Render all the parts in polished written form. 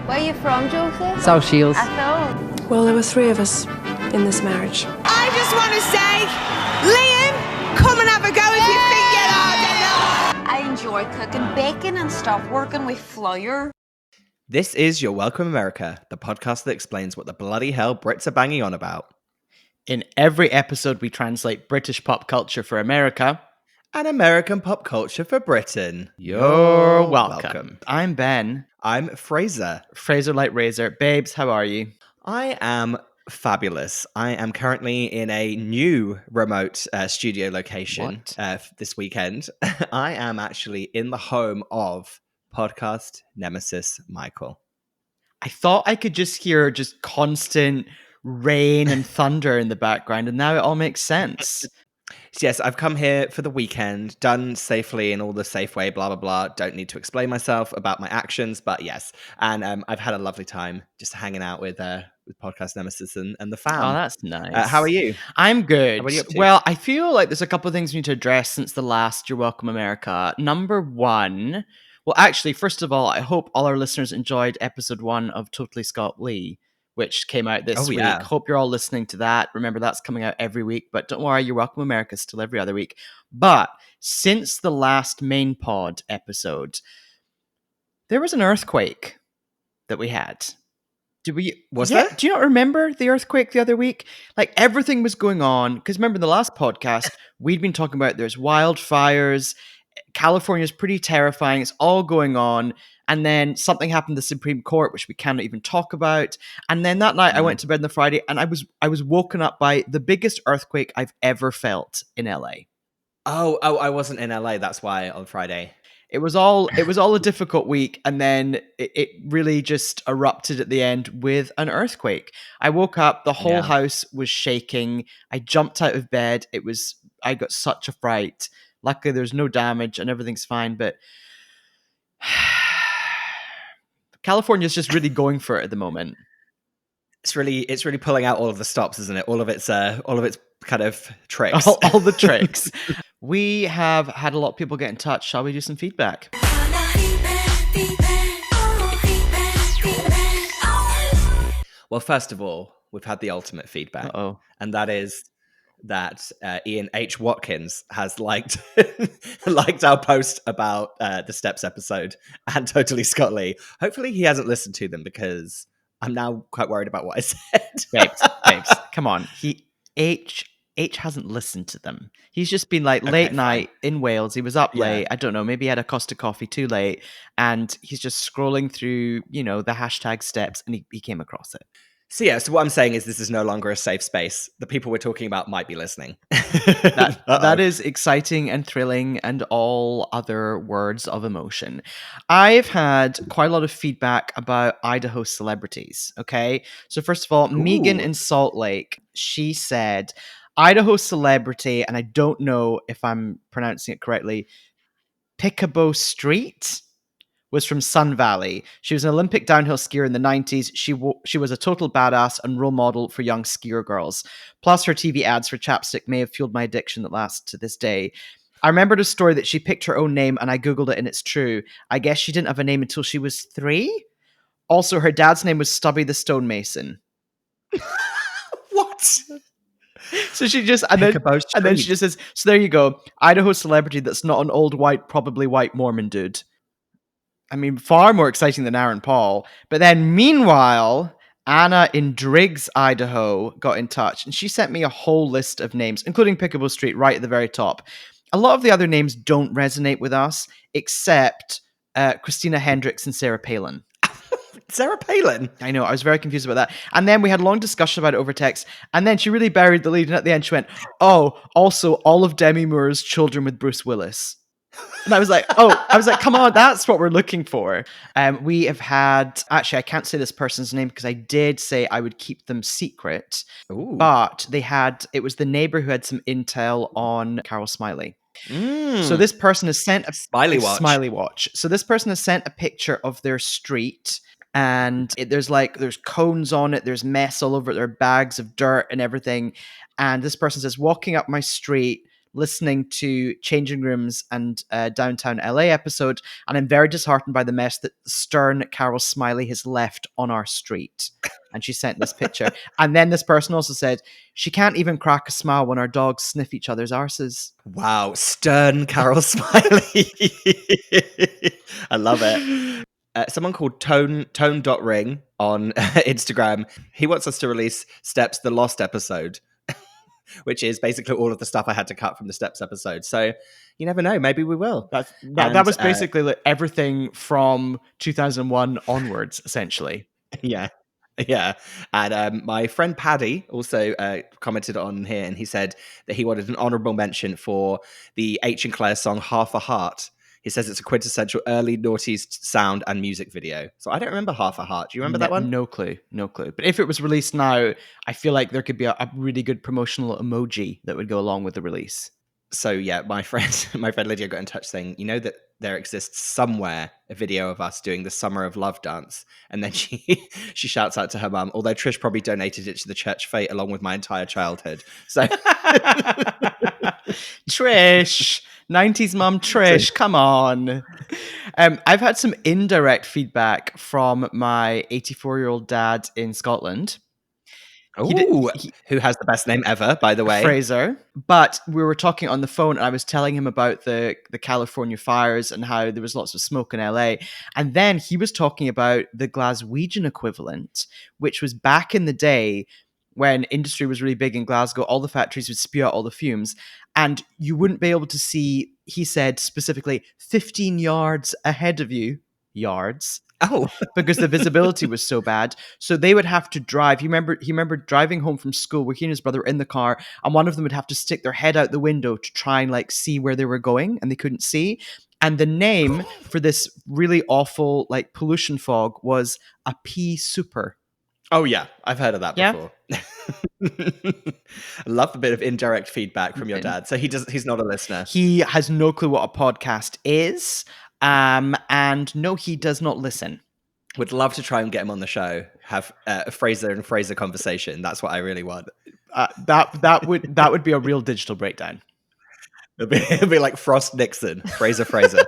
Where are you from, Josie? South Shields. I thought. Well, there were three of us in this marriage. I just want to say, Liam, come and have a go if you think you're hard enough. I enjoy cooking bacon and stuff, working with flour. This is Your Welcome America, the podcast that explains what the bloody hell Brits are banging on about. In every episode, we translate British pop culture for America. And American pop culture for Britain. You're welcome. I'm Ben. I'm Frazer. Frazer like Razor. Babes, how are you? I am fabulous. I am currently in a new remote studio location this weekend. I am actually in the home of podcast nemesis Michael. I thought I could just hear just constant rain and thunder in the background, and now it all makes sense. Yes, I've come here for the weekend, done safely in all the safe way, blah, blah, blah. Don't need to explain myself about my actions, but yes. And I've had a lovely time just hanging out with Podcast Nemesis and the fam. Oh, that's nice. How are you? I'm good. What are you up to? Well, I feel like there's a couple of things we need to address since the last You're Welcome America. Number one, well, actually, first of all, I hope all our listeners enjoyed episode 1 of Totally Scott Lee, which came out this week. Yeah. Hope you're all listening to that. Remember, that's coming out every week, but don't worry, You're Welcome America is still every other week. But since the last main pod episode, there was an earthquake that we had. Was there? Do you not remember the earthquake the other week? Like, everything was going on, because remember in the last podcast, we'd been talking about there's wildfires, California's pretty terrifying, it's all going on. And then something happened to the Supreme Court, which we cannot even talk about. And then that night I went to bed on the Friday and I was woken up by the biggest earthquake I've ever felt in LA. Oh, I wasn't in LA. That's why on Friday. It was all a difficult week. And then it really just erupted at the end with an earthquake. I woke up, the whole house was shaking. I jumped out of bed. I got such a fright. Luckily there's no damage and everything's fine, but California's just really going for it at the moment. It's really pulling out all of the stops, isn't it? All of its kind of tricks. All the tricks. We have had a lot of people get in touch. Shall we do some feedback? Well, first of all, we've had the ultimate feedback. And that is that Ian H. Watkins has liked our post about the Steps episode and Totally Scott Lee. Hopefully he hasn't listened to them, because I'm now quite worried about what I said. Babes, come on. H hasn't listened to them. He's just been like late night in Wales. He was up late. I don't know. Maybe he had a Costa coffee too late, and he's just scrolling through, the hashtag Steps, and he came across it. So what I'm saying is this is no longer a safe space. The people we're talking about might be listening. That is exciting and thrilling and all other words of emotion. I've had quite a lot of feedback about Idaho celebrities, okay? So first of all, Megan in Salt Lake, she said, Idaho celebrity, and I don't know if I'm pronouncing it correctly, Picabo Street, was from Sun Valley. She was an Olympic downhill skier in the 90s. She was a total badass and role model for young skier girls. Plus, her TV ads for chapstick may have fueled my addiction that lasts to this day. I remembered a story that she picked her own name, and I Googled it, and it's true. I guess she didn't have a name until she was 3. Also, her dad's name was Stubby the Stonemason. What? So she just, and then she just says, so there you go. Idaho celebrity that's not an old probably white Mormon dude. I mean, far more exciting than Aaron Paul. But then, meanwhile, Anna in Driggs, Idaho, got in touch, and she sent me a whole list of names, including Picabo Street, right at the very top. A lot of the other names don't resonate with us, except Christina Hendricks and Sarah Palin. Sarah Palin? I know, I was very confused about that. And then we had a long discussion about it over text, and then she really buried the lead, and at the end she went, also all of Demi Moore's children with Bruce Willis. And I was like, come on, that's what we're looking for. We have had, actually, I can't say this person's name because I did say I would keep them secret. Ooh. But it was the neighbor who had some intel on Carol Smiley. So this person has sent a Smiley watch. So this person has sent a picture of their street, and there's cones on it, there's mess all over it, there are bags of dirt and everything. And this person says, walking up my street, listening to Changing Rooms and Downtown LA episode, and I'm very disheartened by the mess that stern Carol Smiley has left on our street. And she sent this picture. And then this person also said, she can't even crack a smile when our dogs sniff each other's arses. Wow, stern Carol Smiley. I love it. Someone called tone.ring on Instagram. He wants us to release Steps, the Lost episode, which is basically all of the stuff I had to cut from the Steps episode. So you never know. Maybe we will. That was basically like everything from 2001 onwards, essentially. Yeah. Yeah. And my friend Paddy also commented on here, and he said that he wanted an honorable mention for the H and Claire song Half a Heart. He says it's a quintessential early noughties sound and music video. So I don't remember Half a Heart. Do you remember that one? No clue. But if it was released now, I feel like there could be a really good promotional emoji that would go along with the release. So yeah, my friend Lydia got in touch saying, you know that there exists somewhere a video of us doing the Summer of Love dance, and then she shouts out to her mum, although Trish probably donated it to the church fete along with my entire childhood. So Trish, 90s mum Trish, come on. I've had some indirect feedback from my 84-year-old dad in Scotland. Who has the best name ever, by the way? Frazer. But we were talking on the phone, and I was telling him about the California fires and how there was lots of smoke in LA. And then he was talking about the Glaswegian equivalent, which was back in the day when industry was really big in Glasgow. All the factories would spew out all the fumes, and you wouldn't be able to see, he said specifically, 15 yards ahead of you. Yards. Oh, because the visibility was so bad. So they would have to drive. He remembered driving home from school where he and his brother were in the car, and one of them would have to stick their head out the window to try and like see where they were going, and they couldn't see. And the name for this really awful like pollution fog was a pea super. Oh yeah, I've heard of that before. I love a bit of indirect feedback from your dad. So he's not a listener. He has no clue what a podcast is. And no, he does not listen. Would love to try and get him on the show. Have a Frazer and Frazer conversation. That's what I really want. That would be a real digital breakdown. It'd be like Frost Nixon, Frazer.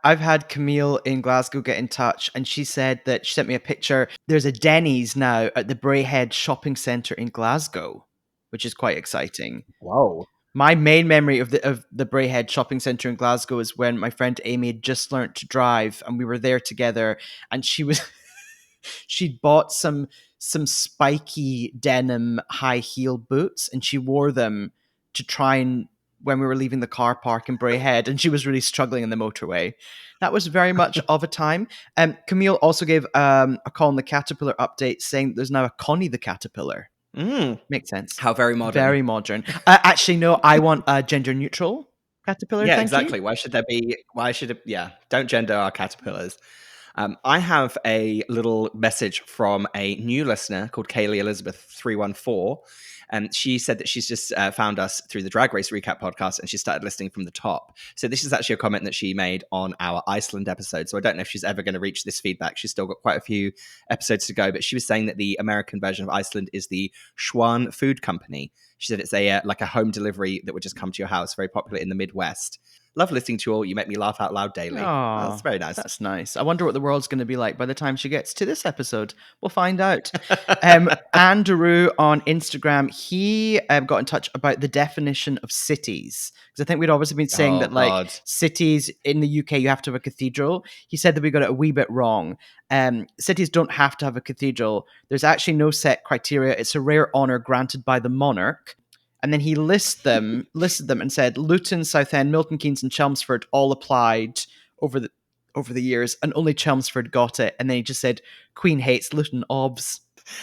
I've had Camille in Glasgow get in touch, and she said that she sent me a picture. There's a Denny's now at the Braehead shopping centre in Glasgow, which is quite exciting. Whoa. My main memory of the Braehead shopping centre in Glasgow is when my friend Amy had just learnt to drive, and we were there together, and she'd bought some spiky denim high heel boots, and she wore them to try and when we were leaving the car park in Braehead, and she was really struggling in the motorway. That was very much of a time. Camille also gave a Colin the Caterpillar update saying that there's now a Connie the Caterpillar. Makes sense. How very modern. Very modern. Actually, no, I want a gender neutral caterpillar. Yeah, thank exactly. you. Why should there be? Don't gender our caterpillars. I have a little message from a new listener called Kaylee Elizabeth 314. And she said that she's just found us through the Drag Race Recap podcast, and she started listening from the top. So this is actually a comment that she made on our Iceland episode. So I don't know if she's ever going to reach this feedback. She's still got quite a few episodes to go, but she was saying that the American version of Iceland is the Schwan Food Company. She said it's a like a home delivery that would just come to your house, very popular in the Midwest. Love listening to you all. You make me laugh out loud daily. Oh, that's very nice. That's nice. I wonder what the world's going to be like by the time she gets to this episode. We'll find out. Andrew on Instagram, he got in touch about the definition of cities. Because I think we'd always been saying that like cities in the UK, you have to have a cathedral. He said that we got it a wee bit wrong. Cities don't have to have a cathedral. There's actually no set criteria. It's a rare honor granted by the monarch. And then he listed them and said Luton, Southend, Milton Keynes, and Chelmsford all applied over the years, and only Chelmsford got it. And then he just said Queen hates Luton obs.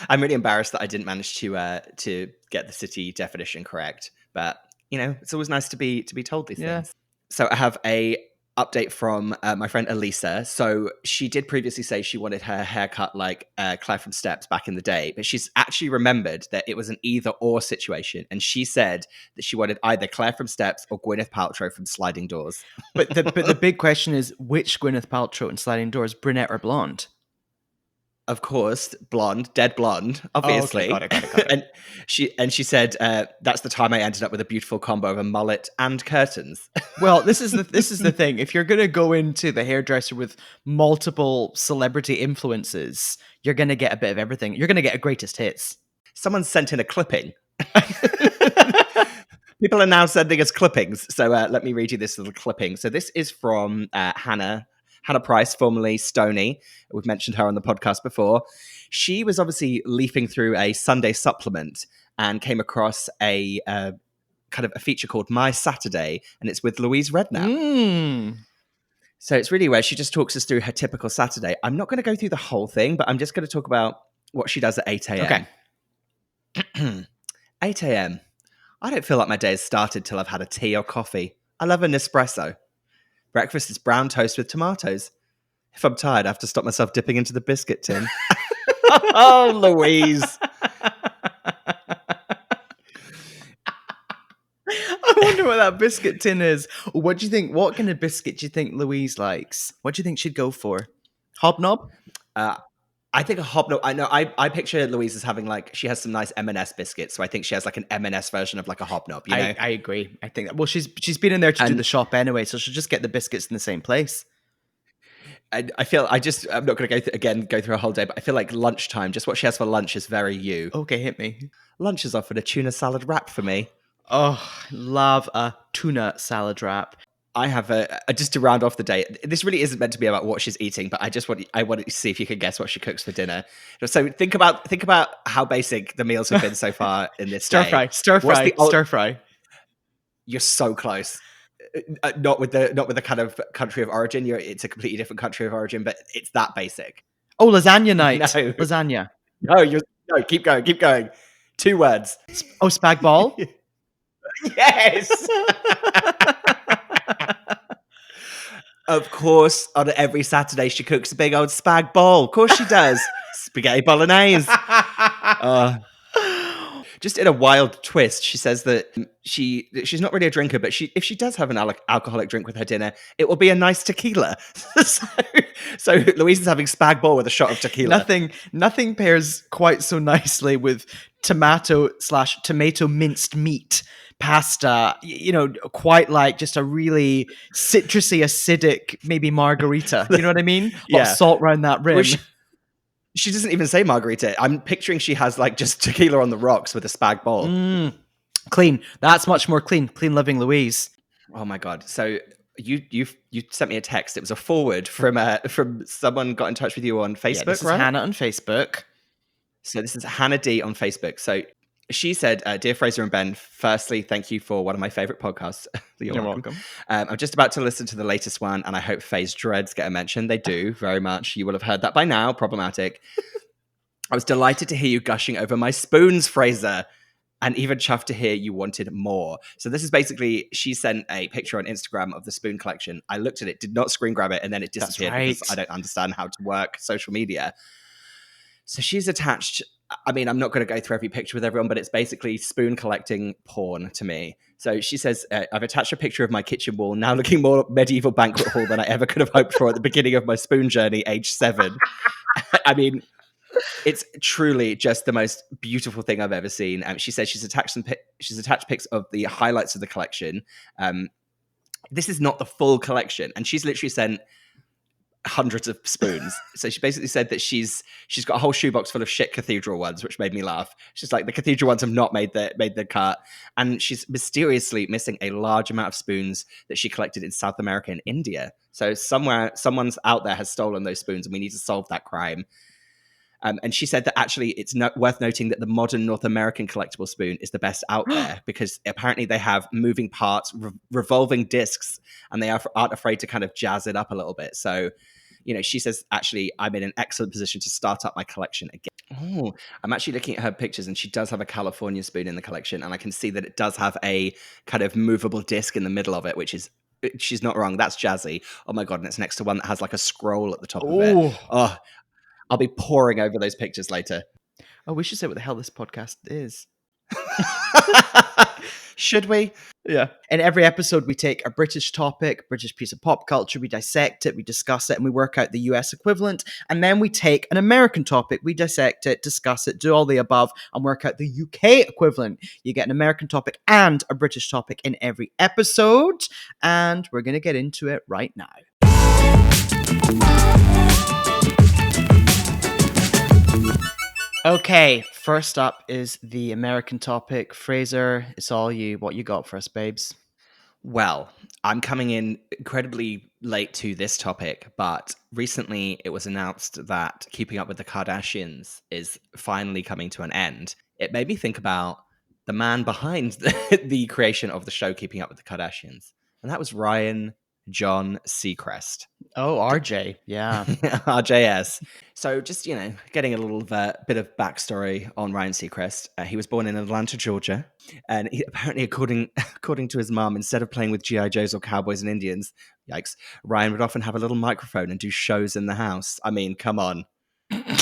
I'm really embarrassed that I didn't manage to get the city definition correct, but you know it's always nice to be told these things. So I have a update from my friend Elisa. So she did previously say she wanted her haircut like Claire from Steps back in the day, but she's actually remembered that it was an either or situation. And she said that she wanted either Claire from Steps or Gwyneth Paltrow from Sliding Doors. But the big question is, which Gwyneth Paltrow in Sliding Doors, brunette or blonde? of course, blonde, dead blonde, obviously. Oh, okay, got it. and she said, that's the time I ended up with a beautiful combo of a mullet and curtains. Well, this is the thing. If you're gonna go into the hairdresser with multiple celebrity influences, you're gonna get a bit of everything. You're gonna get a greatest hits. Someone sent in a clipping. People are now sending us clippings. So let me read you this little clipping. So this is from Hannah Price, formerly Stoney. We've mentioned her on the podcast before. She was obviously leafing through a Sunday supplement and came across a kind of a feature called My Saturday, and it's with Louise Redknapp. So it's really where she just talks us through her typical Saturday. I'm not going to go through the whole thing, but I'm just going to talk about what she does at 8 a.m. Okay. 8 a.m. I don't feel like my day has started till I've had a tea or coffee. I love an espresso. Breakfast is brown toast with tomatoes. If I'm tired, I have to stop myself dipping into the biscuit tin. Oh, Louise. I wonder what that biscuit tin is. What do you think? What kind of biscuit do you think Louise likes? What do you think she'd go for? Hobnob? I think a hobnob. I know. I picture Louise as having like she has some nice M&S biscuits, so I think she has like an M&S version of like a hobnob. You know? I agree. I think that. Well, she's been in there to do the shop anyway, so she'll just get the biscuits in the same place. I feel I'm not going to go through a whole day, but I feel like lunchtime, just what she has for lunch is very you. Okay, hit me. Lunch is offered a tuna salad wrap for me. Oh, love a tuna salad wrap. I have just to round off the day. This really isn't meant to be about what she's eating, but I want to see if you can guess what she cooks for dinner. So think about how basic the meals have been so far in this stir fry. You're so close. Not with the kind of country of origin. It's a completely different country of origin, but it's that basic. Oh, lasagna night. No. Lasagna. No, keep going. 2 words. Oh, spag ball. Yes. Of course, on every Saturday she cooks a big old spag bol. Of course she does. Spaghetti bolognese. Just in a wild twist, she says that she's not really a drinker, but if she does have an alcoholic drink with her dinner, it will be a nice tequila. so Louise is having spag bol with a shot of tequila. Nothing pairs quite so nicely with tomato minced meat pasta, quite like just a really citrusy, acidic, maybe margarita. You know what I mean? Yeah. Lot of salt around that rim. She doesn't even say margarita. I'm picturing she has like just tequila on the rocks with a spag bol. Clean. That's much more clean. Clean living Louise. Oh my God. So you sent me a text. It was a forward from someone got in touch with you on Facebook, this is right? Hannah on Facebook. So this is Hannah D on Facebook. So she said, Dear Fraser and Ben, firstly, thank you for one of my favorite podcasts. You're welcome. I'm just about to listen to the latest one, and I hope Faye's dreads get a mention. They do, very much. You will have heard that by now. Problematic. I was delighted to hear you gushing over my spoons, Fraser, and even chuffed to hear you wanted more. So this is basically, she sent a picture on Instagram of the spoon collection. I looked at it, did not screen grab it, and then it disappeared because I don't understand how to work social media. So she's attached, I mean, I'm not going to go through every picture with everyone, but it's basically spoon collecting porn to me. So she says, I've attached a picture of my kitchen wall, now looking more medieval banquet hall than I ever could have hoped for at the beginning of my spoon journey, age 7. I mean, it's truly just the most beautiful thing I've ever seen. She says she's attached pics of the highlights of the collection. This is not the full collection. And she's literally sent hundreds of spoons. So she basically said that she's got a whole shoebox full of shit cathedral ones, which made me laugh. She's like, the cathedral ones have not made the cut, and she's mysteriously missing a large amount of spoons that she collected in South America and India. So someone's out there has stolen those spoons, and we need to solve that crime. And she said that actually it's worth noting that the modern North American collectible spoon is the best out there because apparently they have moving parts, revolving discs, and they aren't afraid to kind of jazz it up a little bit. So, she says, actually, I'm in an excellent position to start up my collection again. Oh, I'm actually looking at her pictures, and she does have a California spoon in the collection, and I can see that it does have a kind of movable disc in the middle of it, which is, she's not wrong. That's jazzy. Oh my God. And it's next to one that has like a scroll at the top of it. Oh, I'll be poring over those pictures later. Oh, we should say what the hell this podcast is. Should we? Yeah. In every episode, we take a British topic, British piece of pop culture, we dissect it, we discuss it, and we work out the US equivalent. And then we take an American topic, we dissect it, discuss it, do all the above, and work out the UK equivalent. You get an American topic and a British topic in every episode. And we're going to get into it right now. Okay, first up is the American topic. Frazer, it's all you. What you got for us, babes? Well, I'm coming in incredibly late to this topic, but recently it was announced that Keeping Up with the Kardashians is finally coming to an end. It made me think about the man behind the creation of the show Keeping Up with the Kardashians, and that was Ryan John Seacrest. Oh, RJ, yeah. RJS. So just, getting a little bit of backstory on Ryan Seacrest. He was born in Atlanta, Georgia. And apparently, according to his mom, instead of playing with G.I. Joes or cowboys and Indians, yikes, Ryan would often have a little microphone and do shows in the house. I mean, come on.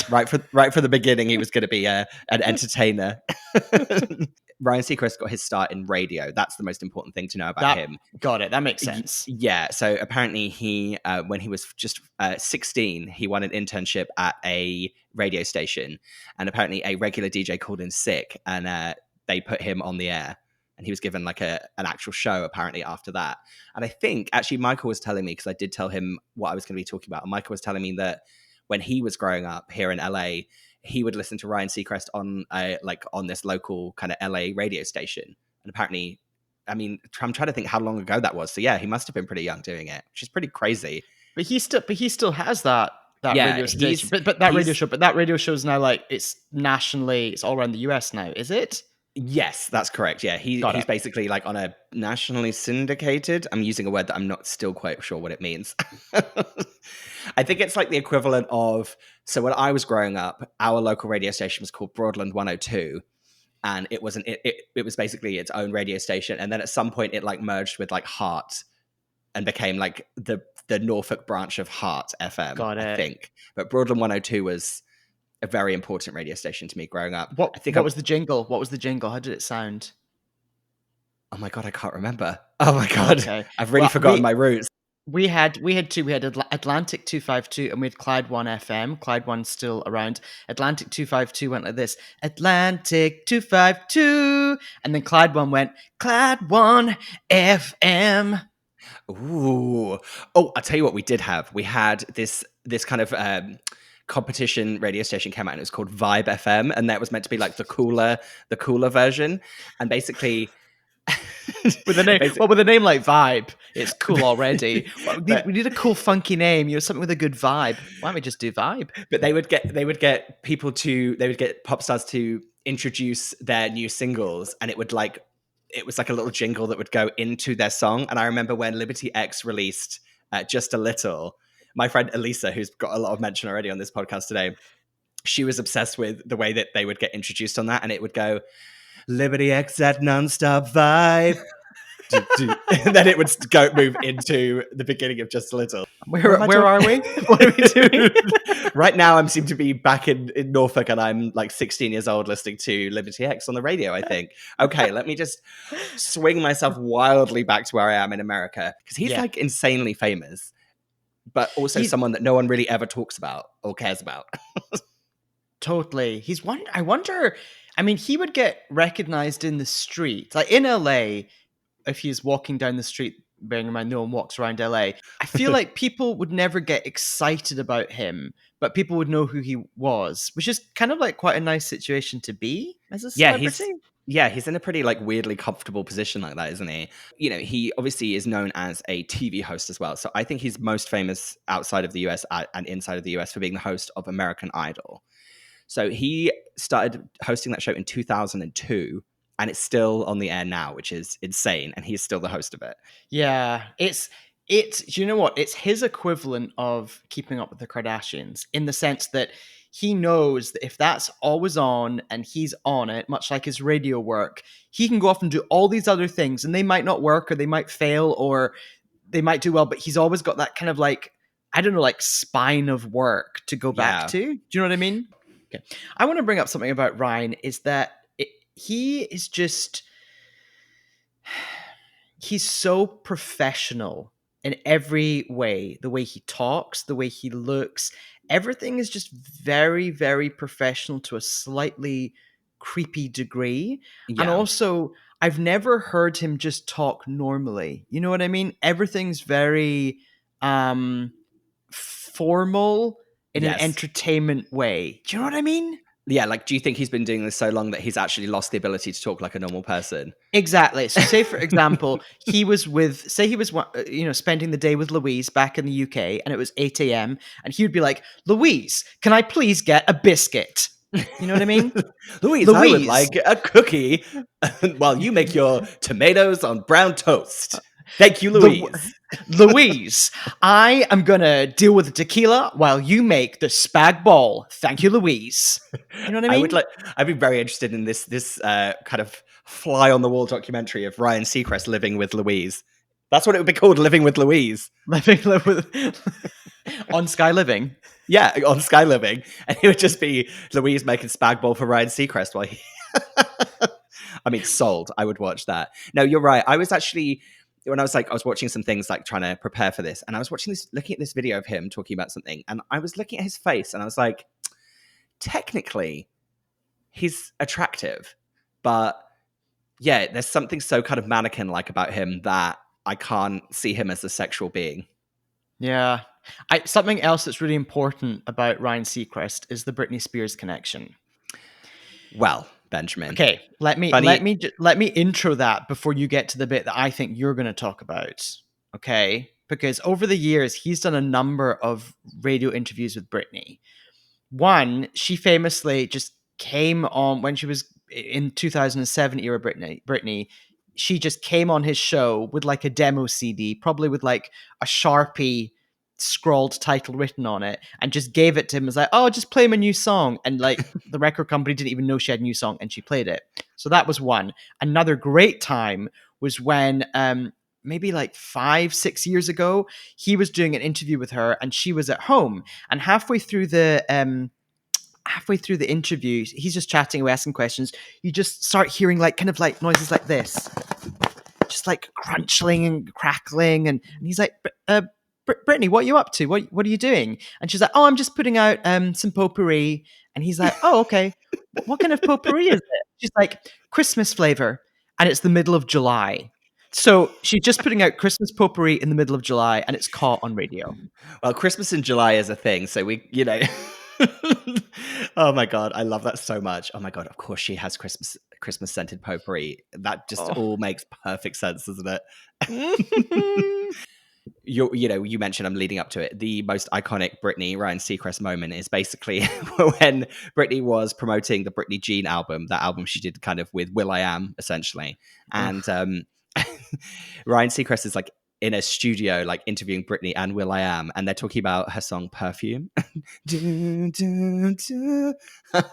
Right for the beginning, he was going to be an entertainer. Ryan Seacrest got his start in radio. That's the most important thing to know about him. Got it. That makes sense. Yeah. So apparently he, when he was just 16, he won an internship at a radio station. And apparently a regular DJ called in sick and they put him on the air. And he was given like an actual show apparently after that. And I think actually Michael was telling me, because I did tell him what I was going to be talking about. And Michael was telling me that when he was growing up here in LA, he would listen to Ryan Seacrest on this local kind of LA radio station. And apparently, I mean, I'm trying to think how long ago that was. So yeah, he must have been pretty young doing it, which is pretty crazy. But he still has that radio station. But that radio show is now like it's nationally, it's all around the US now, is it? Yes, that's correct. Yeah, he's basically like on a nationally syndicated. I'm using a word that I'm not still quite sure what it means. I think it's like the equivalent of, so when I was growing up, our local radio station was called Broadland 102. And it wasn't, it was basically its own radio station. And then at some point it like merged with like Heart and became like the Norfolk branch of Heart FM, Got it. I think. But Broadland 102 was a very important radio station to me growing up. What was the jingle? What was the jingle? How did it sound? Oh my God, I can't remember. Oh my God. Okay. I've really forgotten my roots. We had two. We had Atlantic 252 and we had Clyde 1 FM. Clyde 1's still around. Atlantic 252 went like this. Atlantic 252. And then Clyde 1 went Clyde 1 FM. Ooh. Oh, I'll tell you what we did have. We had this kind of competition radio station came out and it was called Vibe FM. And that was meant to be like the cooler version. And basically... with a name like Vibe, it's cool already. We need a cool, funky name. Something with a good vibe. Why don't we just do Vibe? But they would get pop stars to introduce their new singles, and it was like a little jingle that would go into their song. And I remember when Liberty X released Just a Little, my friend Elisa, who's got a lot of mention already on this podcast today, she was obsessed with the way that they would get introduced on that, and it would go, Liberty X, that nonstop vibe. And then it would move into the beginning of Just a Little. Where are we? What are we doing? Right now, I seem to be back in Norfolk, and I'm like 16 years old listening to Liberty X on the radio, I think. Okay, let me just swing myself wildly back to where I am in America. Because he's like insanely famous, but also someone that no one really ever talks about or cares about. Totally. I wonder... I mean, he would get recognized in the street. Like in LA, if he's walking down the street, bearing in mind no one walks around LA, I feel like people would never get excited about him, but people would know who he was, which is kind of like quite a nice situation to be as a celebrity. He's in a pretty like weirdly comfortable position like that, isn't he? He obviously is known as a TV host as well. So I think he's most famous outside of the US and inside of the US for being the host of American Idol. So he started hosting that show in 2002, and it's still on the air now, which is insane. And he's still the host of it. Yeah, it's you know what? It's his equivalent of Keeping Up with the Kardashians in the sense that he knows that if that's always on and he's on it, much like his radio work, he can go off and do all these other things, and they might not work, or they might fail, or they might do well, but he's always got that kind of like, I don't know, like spine of work to go back to. Do you know what I mean? Okay. I want to bring up something about Ryan is that he is just, he's so professional in every way. The way he talks, the way he looks, everything is just very, very professional to a slightly creepy degree. And also, I've never heard him just talk normally. You know what I mean? Everything's very formal in an entertainment way. Do you know what I mean? Yeah, like, do you think he's been doing this so long that he's actually lost the ability to talk like a normal person? Exactly. So say, for example, he was spending the day with Louise back in the UK, and it was 8 a.m. and he would be like, Louise, can I please get a biscuit? You know what I mean? Louise, I would like a cookie while you make your tomatoes on brown toast. Thank you, Louise. Louise, I am going to deal with the tequila while you make the spag bol. Thank you, Louise. You know what I mean? I'd be very interested in this kind of fly on the wall documentary of Ryan Seacrest living with Louise. That's what it would be called, Living with Louise. Living with on Sky Living. Yeah, on Sky Living. And it would just be Louise making spag bol for Ryan Seacrest while he... I mean, sold. I would watch that. No, you're right. I was actually... When I was watching some things, like trying to prepare for this, and I was looking at this video of him talking about something, and I was looking at his face, and I was like, technically, he's attractive, but yeah, there's something so kind of mannequin-like about him that I can't see him as a sexual being. Yeah. Something else that's really important about Ryan Seacrest is the Britney Spears connection. Well, Benjamin. Okay, let me intro that before you get to the bit that I think you're going to talk about. Okay, because over the years he's done a number of radio interviews with Britney. One, she famously just came on when she was in 2007 era Britney. She just came on his show with like a demo CD, probably with like a Sharpie scrawled title written on it, and just gave it to him. It was like, oh, just play my new song. And like the record company didn't even know she had a new song, and she played it. So that was one. Another great time was when maybe like 5-6 years ago, he was doing an interview with her, and she was at home, and halfway through the interview, he's just chatting away, asking questions. You just start hearing like kind of like noises like this, just like crunching and crackling, and he's like, Brittany, what are you up to? What are you doing? And she's like, oh, I'm just putting out some potpourri. And he's like, oh, okay. What kind of potpourri is it? She's like, Christmas flavor. And it's the middle of July. So she's just putting out Christmas potpourri in the middle of July, and it's caught on radio. Well, Christmas in July is a thing. So we, oh my God, I love that so much. Oh my God, of course she has Christmas scented potpourri. That just all makes perfect sense, doesn't it? You mentioned, I'm leading up to it, the most iconic Ryan Seacrest moment is basically when Britney was promoting the Britney Jean album, that album she did kind of with will.i.am, essentially. And Ryan Seacrest is like in a studio, like interviewing Britney and will.i.am, and they're talking about her song Perfume.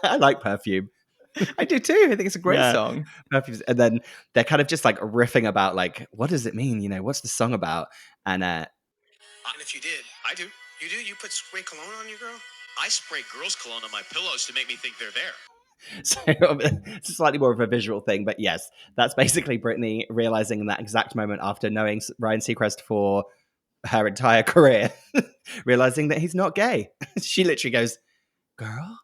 I like Perfume. I do too. I think it's a great song. Perfumes. And then they're kind of just like riffing about like, what does it mean? What's the song about? And if you did, I do. You do? You put spray cologne on your girl? I spray girls' cologne on my pillows to make me think they're there. So it's slightly more of a visual thing, but yes, that's basically Britney realizing in that exact moment after knowing Ryan Seacrest for her entire career, realizing that he's not gay. She literally goes, girl.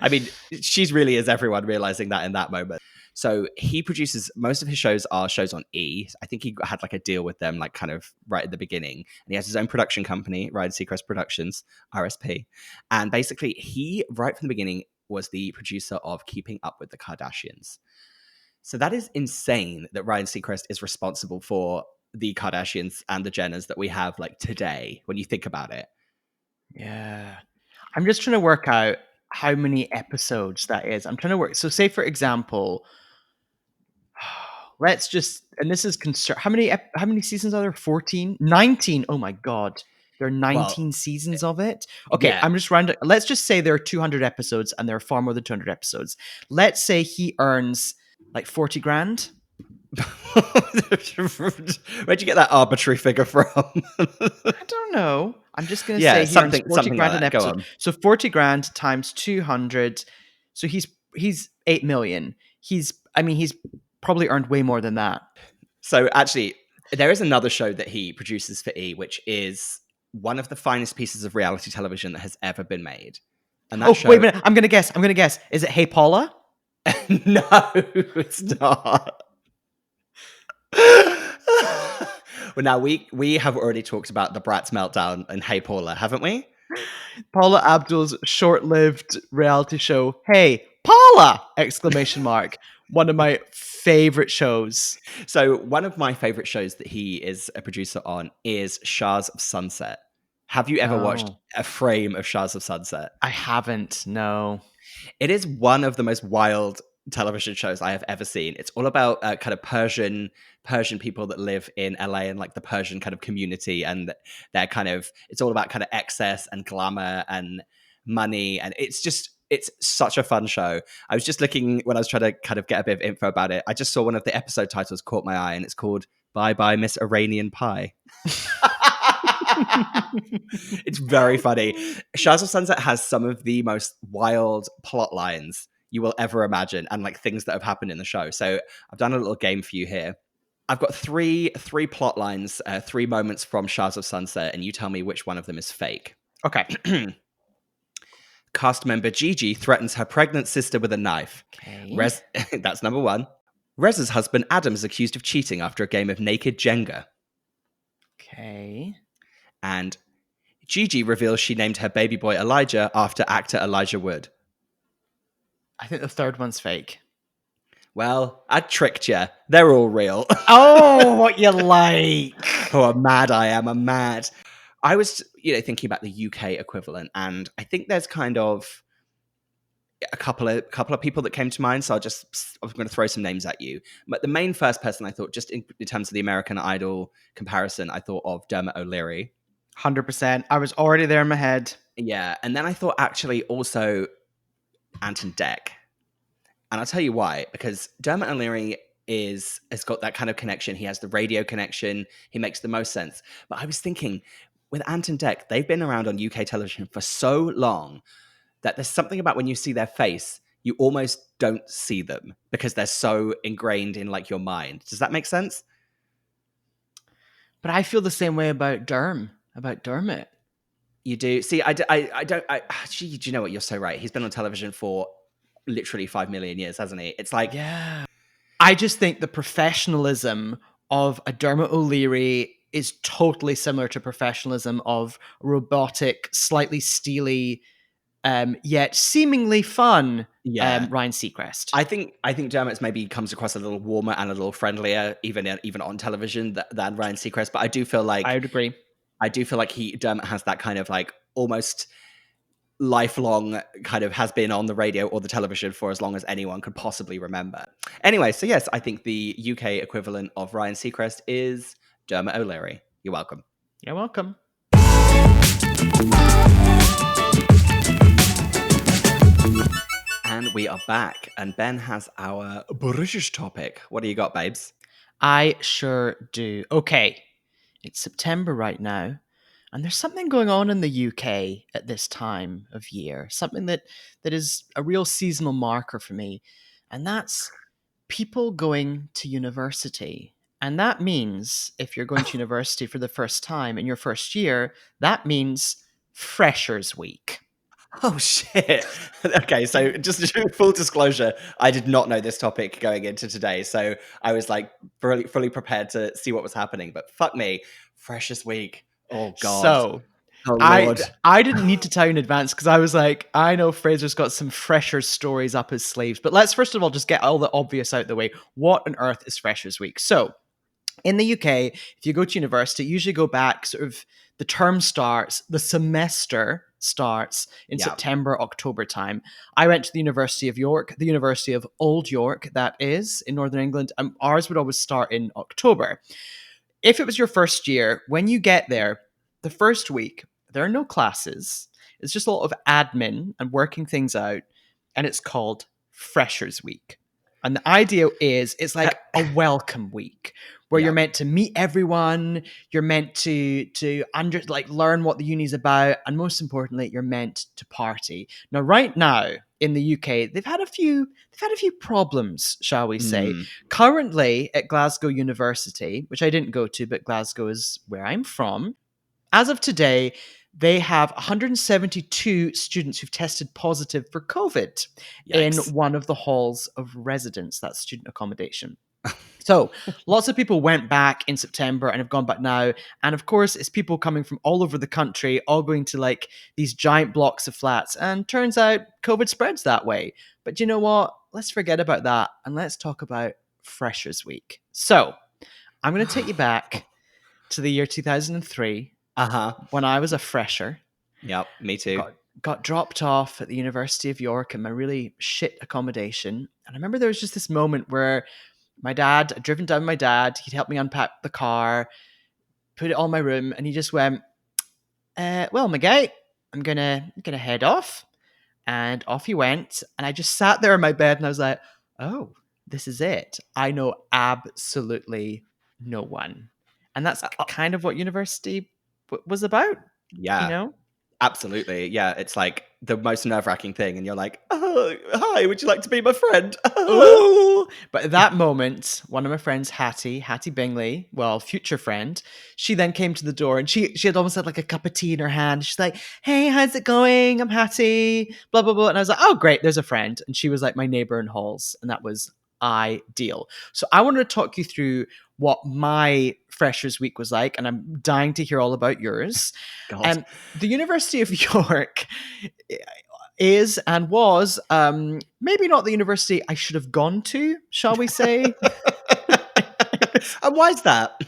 I mean, she's really is everyone realizing that in that moment. So he produces, most of his shows are shows on E. I think he had like a deal with them, like kind of right at the beginning. And he has his own production company, Ryan Seacrest Productions, RSP. And basically he, right from the beginning, was the producer of Keeping Up with the Kardashians. So that is insane that Ryan Seacrest is responsible for the Kardashians and the Jenners that we have like today, when you think about it. Yeah. I'm just trying to work out how many episodes that is. I'm trying to work. So say, for example, let's just, and this is how many seasons are there? 14? 19. Oh my God. There are 19 seasons of it. Okay. Yeah. I'm just rounding. Let's just say there are 200 episodes, and there are far more than 200 episodes. Let's say he earns like 40 grand. Where'd you get that arbitrary figure from? I don't know. I'm just going to say he earns 40 grand like an episode. So 40 grand times 200. So he's 8 million. He's probably earned way more than that. So actually, there is another show that he produces for E, which is one of the finest pieces of reality television that has ever been made. And that wait a minute. I'm going to guess. Is it Hey Paula? No, it's not. Well, now we have already talked about the Bratz meltdown and Hey Paula, haven't we? Paula Abdul's short-lived reality show, Hey Paula! Exclamation mark. One of my favorite shows. So one of my favorite shows that he is a producer on is Shahs of Sunset. Have you ever watched a frame of Shahs of Sunset? I haven't, no. It is one of the most wild television shows I have ever seen. It's all about kind of Persian people that live in LA and like the Persian kind of community, and it's all about kind of excess and glamour and money, and it's such a fun show. I was just looking when I was trying to kind of get a bit of info about it. I just saw one of the episode titles caught my eye, and it's called Bye Bye Miss Iranian Pie. It's very funny. Shahs of Sunset has some of the most wild plot lines you will ever imagine, and like things that have happened in the show. So I've done a little game for you here. I've got three plot lines, 3 moments from Shahs of Sunset, and you tell me which one of them is fake. Okay. Cast member Gigi threatens her pregnant sister with a knife. Okay. That's number 1. Rez's husband Adam is accused of cheating after a game of naked Jenga. Okay. And Gigi reveals she named her baby boy Elijah after actor Elijah Wood. I think the third one's fake. Well, I tricked you. They're all real. Oh, what you like. Oh, I'm mad I am. I'm mad. I was, thinking about the UK equivalent, and I think there's kind of a couple of people that came to mind, so I was going to throw some names at you. But the main first person I thought, just in terms of the American Idol comparison, I thought of Dermot O'Leary. 100%. I was already there in my head. Yeah, and then I thought actually also Anton Deck. And I'll tell you why, because Dermot O'Leary has got that kind of connection. He has the radio connection. He makes the most sense. But I was thinking, with Anton Deck, they've been around on UK television for so long that there's something about when you see their face, you almost don't see them because they're so ingrained in like your mind. Does that make sense? But I feel the same way about Dermot. You do? See, I don't. Gee, do you know what? You're so right. He's been on television for literally 5 million years, hasn't he? It's like... Yeah. I just think the professionalism of a Dermot O'Leary is totally similar to professionalism of robotic, slightly steely, yet seemingly fun Ryan Seacrest. I think Dermot's maybe comes across a little warmer and a little friendlier, even on television, than Ryan Seacrest. But I do feel like... I would agree. I do feel like Dermot has that kind of like almost lifelong kind of has been on the radio or the television for as long as anyone could possibly remember. Anyway, so yes, I think the UK equivalent of Ryan Seacrest is Dermot O'Leary. You're welcome. You're welcome. And we are back, and Ben has our British topic. What do you got, babes? I sure do. Okay, it's September right now, and there's something going on in the UK at this time of year, something that is a real seasonal marker for me, and that's people going to university. And that means, if you're going to university for the first time in your first year, that means Freshers Week. Oh, shit. Okay, so just full disclosure, I did not know this topic going into today, so I was like fully prepared to see what was happening, but fuck me, Freshers Week. Oh, God. So, oh, Lord. I didn't need to tell you in advance because I was like, I know Frazer's got some Freshers stories up his sleeves, but let's first of all just get all the obvious out the way. What on earth is Freshers Week? So, in the UK, if you go to university, you usually go back sort of the term starts, the semester starts in September, October time. I went to the University of York, the University of Old York, that is, in Northern England, and ours would always start in October. If it was your first year, when you get there, the first week, there are no classes. It's just a lot of admin and working things out, and it's called Freshers Week. And the idea is it's like a welcome week where you're meant to meet everyone, you're meant to learn what the uni's about, and most importantly, you're meant to party. Now, right now in the UK, they've had a few problems, shall we say. Currently at Glasgow University, which I didn't go to, but Glasgow is where I'm from, as of today, they have 172 students who've tested positive for COVID in one of the halls of residence, that's student accommodation. So lots of people went back in September and have gone back now. And of course, it's people coming from all over the country, all going to like these giant blocks of flats. And turns out COVID spreads that way. But you know what? Let's forget about that and let's talk about Freshers Week. So I'm going to take you back to the year 2003. When I was a fresher. Yep, me too. Got dropped off at the University of York in my really shit accommodation. And I remember there was just this moment where I'd driven down with my dad, he'd helped me unpack the car, put it all in my room, and he just went, well, my guy, I'm gonna head off. And off he went. And I just sat there in my bed and I was like, oh, this is it. I know absolutely no one. And that's kind of what university was about. Yeah. You know? Absolutely. Yeah. It's like the most nerve-wracking thing. And you're like, oh, hi, would you like to be my friend? Ooh. But at that moment, one of my friends, Hattie Bingley, well, future friend, she then came to the door and she had almost had like a cup of tea in her hand. She's like, hey, how's it going? I'm Hattie, blah, blah, blah. And I was like, oh, great, there's a friend. And she was like my neighbor in halls. And that was ideal. So I wanted to talk you through what my Freshers Week was like, and I'm dying to hear all about yours. And the University of York is and was maybe not the university I should have gone to, shall we say? And why is that?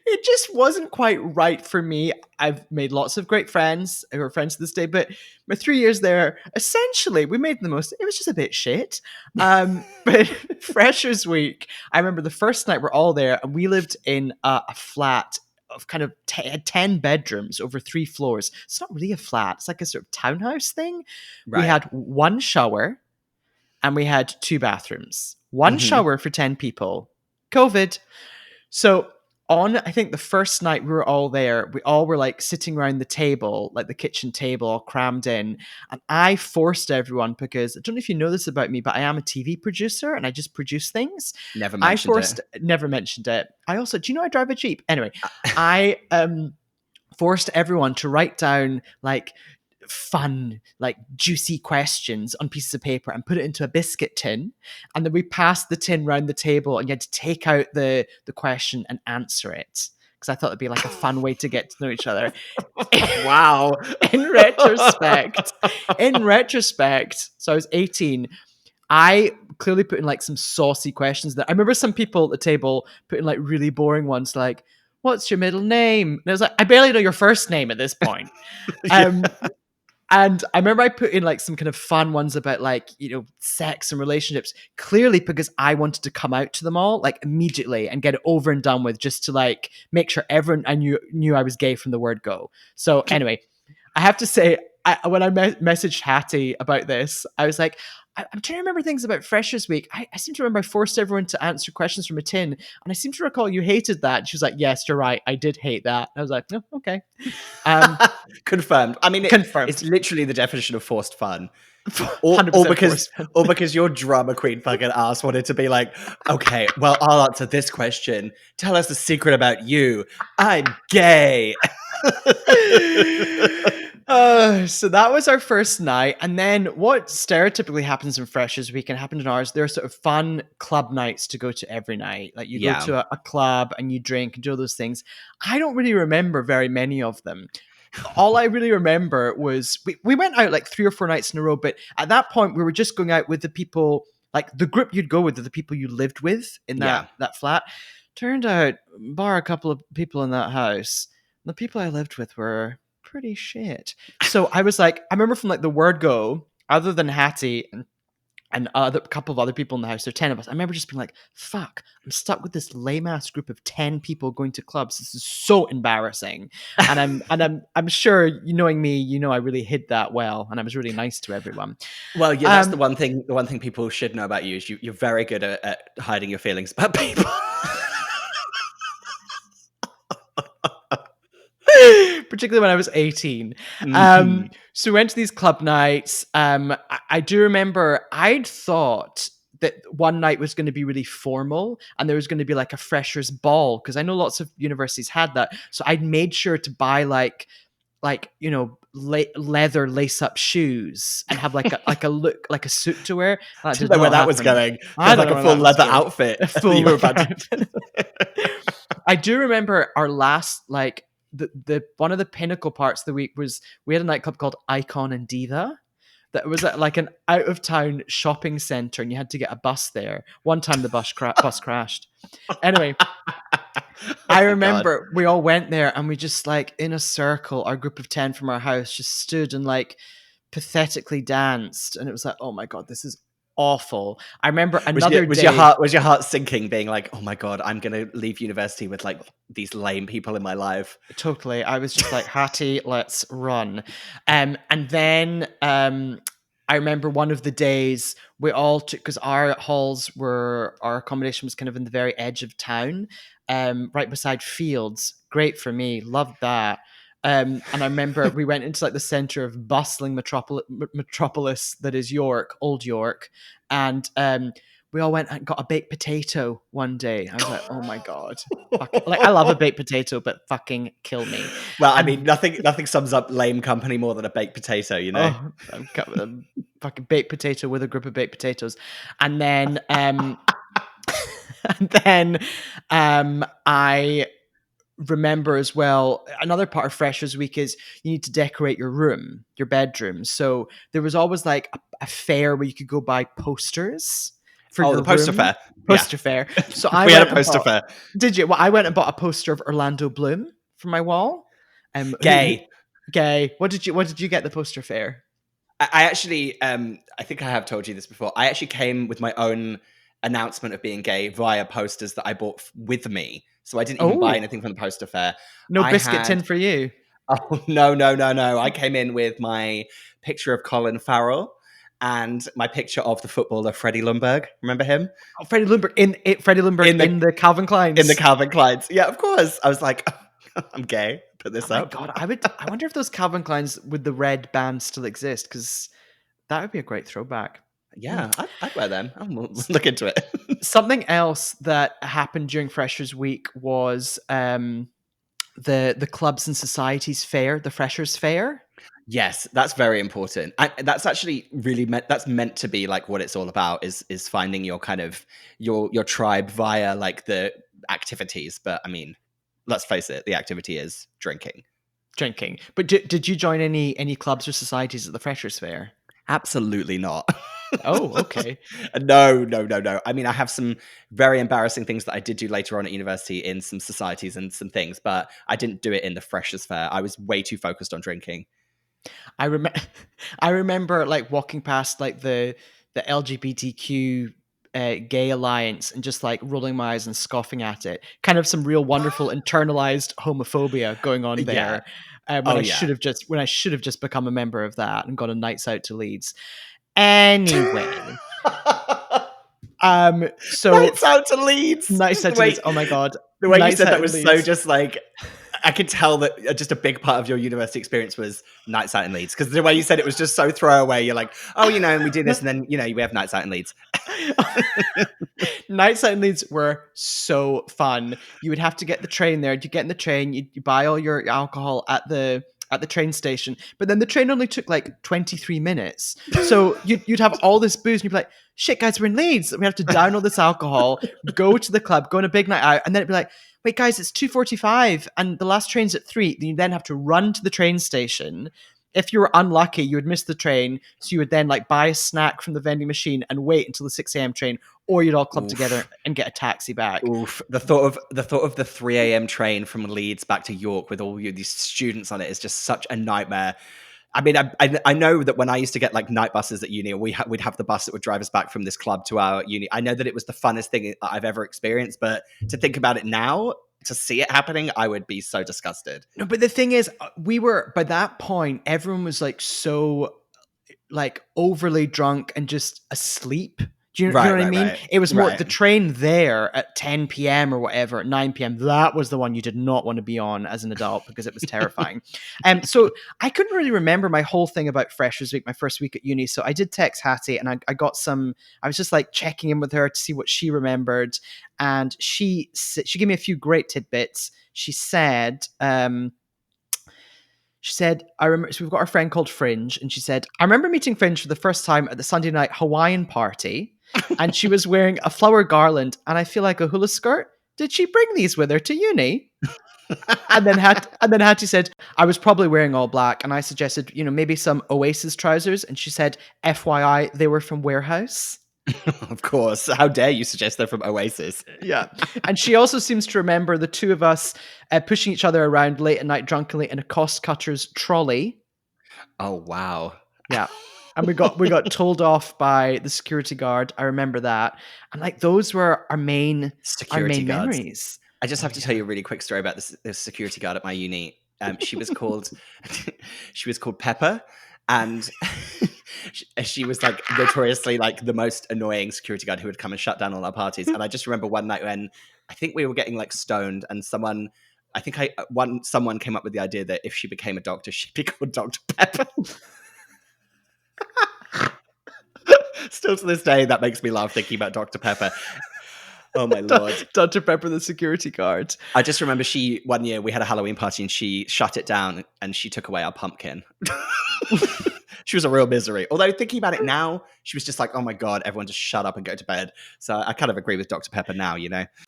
It just wasn't quite right for me. I've made lots of great friends who are friends to this day, but my 3 years there, essentially, we made the most. It was just a bit shit. But Freshers Week, I remember the first night we're all there, and we lived in a flat of kind of 10 bedrooms over 3 floors. It's not really a flat. It's like a sort of townhouse thing. Right. We had one shower and we had 2 bathrooms. One shower for 10 people. COVID. So on, I think the first night we were all there, we all were like sitting around the table, like the kitchen table, all crammed in. And I forced everyone, because I don't know if you know this about me, but I am a TV producer and I just produce things. Never mentioned it. I also, do you know I drive a Jeep? Anyway, I forced everyone to write down like fun, like juicy questions on pieces of paper and put it into a biscuit tin, and then we passed the tin round the table and you had to take out the question and answer it, because I thought it'd be like a fun way to get to know each other. Wow. in retrospect, so I was 18, I clearly put in like some saucy questions that I remember some people at the table put in like really boring ones like, what's your middle name? And I was like, I barely know your first name at this point. And I remember I put in like some kind of fun ones about like, you know, sex and relationships, clearly because I wanted to come out to them all like immediately and get it over and done with, just to like make sure everyone I knew I was gay from the word go. So anyway, I have to say, when I messaged Hattie about this, I was like, I'm trying to remember things about Freshers Week. I seem to remember I forced everyone to answer questions from a tin, and I seem to recall you hated that. And she was like, yes, you're right, I did hate that. And I was like, oh, okay. Confirmed. I mean, confirmed. It's literally the definition of forced fun. Or because your drama queen fucking ass wanted to be like, okay, well, I'll answer this question. Tell us the secret about you. I'm gay. So that was our first night. And then what stereotypically happens in Freshers Week and happened in ours, there are sort of fun club nights to go to every night. Like you go to a club and you drink and do all those things. I don't really remember very many of them. All I really remember was we went out like 3 or 4 nights in a row, but at that point we were just going out with the people, like the group you'd go with are the people you lived with in that flat. Turned out, bar a couple of people in that house, the people I lived with were pretty shit. So I was like, I remember from like the word go, other than Hattie and a couple of other people in the house. There are 10 of us. I remember just being like, fuck, I'm stuck with this lame ass group of 10 people going to clubs. This is so embarrassing. And I'm sure, you knowing me, you know I really hid that well, and I was really nice to everyone. Well, yeah, that's the one thing people should know about you is you're very good at hiding your feelings about people. Particularly when I was 18. So we went to these club nights. I do remember I'd thought that one night was going to be really formal and there was going to be like a freshers ball, because I know lots of universities had that. So I'd made sure to buy like you know, leather lace-up shoes and have like a look, like a suit to wear. I didn't know where that was going. I like a full leather outfit. A full leather outfit. I do remember our last, like, the one of the pinnacle parts of the week was we had a nightclub called Icon and Diva that was at like an out of town shopping center, and you had to get a bus there. One time the bus crashed. Anyway, I remember we all went there and we just like in a circle, our group of 10 from our house just stood and like pathetically danced, and it was like, oh my god, this is awful. I remember another was day. Your heart sinking, being like, oh my god, I'm gonna leave university with like these lame people in my life? Totally. I was just like, Hattie, let's run. And then I remember one of the days we all took, because our accommodation was kind of in the very edge of town, right beside fields. Great for me, loved that. And I remember we went into like the center of bustling metropolis that is York, Old York, and we all went and got a baked potato one day. I was like, oh my god, like I love a baked potato, but fucking kill me. Well, I mean, nothing sums up lame company more than a baked potato, you know. Fucking baked potato with a group of baked potatoes, and then I remember as well, another part of Freshers Week is you need to decorate your room, your bedroom. So there was always like a fair where you could go buy posters for your the poster room. fair. Poster fair. So we had a poster fair. Did you? Well, I went and bought a poster of Orlando Bloom for my wall. Gay. What did you get the poster fair? I actually, I think I have told you this before. I actually came with my own announcement of being gay via posters that I bought with me. So I didn't even buy anything from the poster fair. No biscuit tin for you. Oh, no. I came in with my picture of Colin Farrell and my picture of the footballer Freddie Ljungberg. Remember him? Oh, Freddie Ljungberg in the Calvin Kleins. In the Calvin Kleins. Yeah, of course. I was like, I'm gay. Put this up. God, I wonder if those Calvin Kleins with the red band still exist, because that would be a great throwback. Yeah, I'd wear them. I'll look into it. Something else that happened during Freshers Week was the clubs and societies fair, the Freshers Fair. Yes, that's very important. That's actually really meant to be like what it's all about, is finding your kind of your tribe via like the activities. But I mean, let's face it, the activity is drinking. But did you join any clubs or societies at the Freshers Fair? Absolutely not. Oh, okay. No. I mean, I have some very embarrassing things that I did do later on at university in some societies and some things, but I didn't do it in the Freshers Fair. I was way too focused on drinking. I remember like walking past like the LGBTQ gay alliance and just like rolling my eyes and scoffing at it. Kind of some real wonderful internalized homophobia going on there. When I should have just become a member of that and gone on nights out to Leeds. Anyway, so nights out to Leeds. Oh my god, the way you said that was so just like, I could tell that just a big part of your university experience was nights out in Leeds, because the way you said it was just so throwaway. You're like, oh, you know, and we do this, and then we have nights out in Leeds. Nights out in Leeds were so fun. You would have to get the train there. You get in the train, you buy all your alcohol at the train station, but then the train only took like 23 minutes. So you'd have all this booze and you'd be like, shit guys, we're in Leeds. We have to down all this alcohol, go to the club, go on a big night out. And then it'd be like, wait guys, it's 2:45 and the last train's at 3. Then you then have to run to the train station. If you were unlucky, you would miss the train. So you would then like buy a snack from the vending machine and wait until the 6 a.m. train, or you'd all club together and get a taxi back. Oof. The thought of the 3 a.m. train from Leeds back to York with all these students on it is just such a nightmare. I mean, I know that when I used to get like night buses at uni, we'd have the bus that would drive us back from this club to our uni. I know that it was the funnest thing that I've ever experienced, but to think about it now, to see it happening, I would be so disgusted. No, but the thing is, we were, by that point, everyone was like so like overly drunk and just asleep. Do you know what I mean? Right. It was more the train there at 10 p.m. or whatever, at 9 p.m. That was the one you did not want to be on as an adult because it was terrifying. So I couldn't really remember my whole thing about Freshers Week, my first week at uni. So I did text Hattie and I got some, I was just like checking in with her to see what she remembered. And she gave me a few great tidbits. She said, I remember, so we've got our friend called Fringe, and she said, I remember meeting Fringe for the first time at the Sunday night Hawaiian party, and she was wearing a flower garland, and I feel like a hula skirt. Did she bring these with her to uni? and then Hattie said, I was probably wearing all black, and I suggested, maybe some Oasis trousers, and she said, FYI, they were from Warehouse. Of course. How dare you suggest they're from Oasis? Yeah. And she also seems to remember the two of us pushing each other around late at night drunkenly in a cost cutter's trolley. Oh, wow. Yeah. And we got told off by the security guard. I remember that. And like those were our main memories. I just have to tell you a really quick story about this security guard at my uni. She was called Pepper, and she was like notoriously like the most annoying security guard who would come and shut down all our parties. And I just remember one night when I think we were getting like stoned, and someone came up with the idea that if she became a doctor, she'd be called Dr. Pepper. Still to this day, that makes me laugh thinking about Dr. Pepper. Oh my Lord. Dr. Pepper, the security guard. I just remember one year we had a Halloween party and she shut it down and she took away our pumpkin. She was a real misery. Although thinking about it now, she was just like, oh my God, everyone just shut up and go to bed. So I kind of agree with Dr. Pepper now,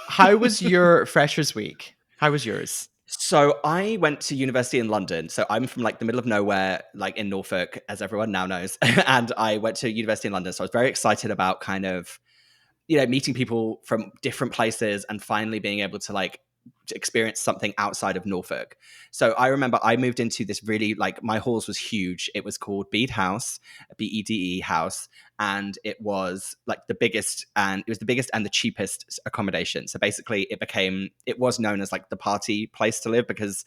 How was your Freshers Week? How was yours? So I went to university in London. So I'm from like the middle of nowhere, like in Norfolk, as everyone now knows. And I went to university in London. So I was very excited about kind of, meeting people from different places and finally being able to like to experience something outside of Norfolk. So I remember I moved into this really like my halls was huge. It was called Bede House, Bede House, and it was like the biggest and the cheapest accommodation. So basically it was known as like the party place to live because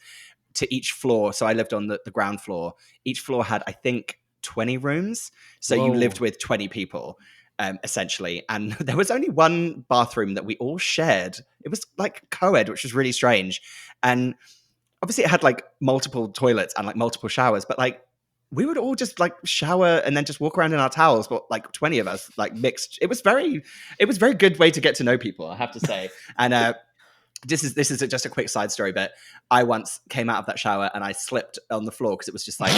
to each floor, so I lived on the ground floor, each floor had I think 20 rooms. So Whoa. You lived with 20 people. Essentially, and there was only one bathroom that we all shared. It was like co-ed, which was really strange, and obviously it had like multiple toilets and like multiple showers, but like we would all just like shower and then just walk around in our towels, but like 20 of us like mixed. It was very good way to get to know people, I have to say. And this is just a quick side story, but I once came out of that shower and I slipped on the floor because it was just like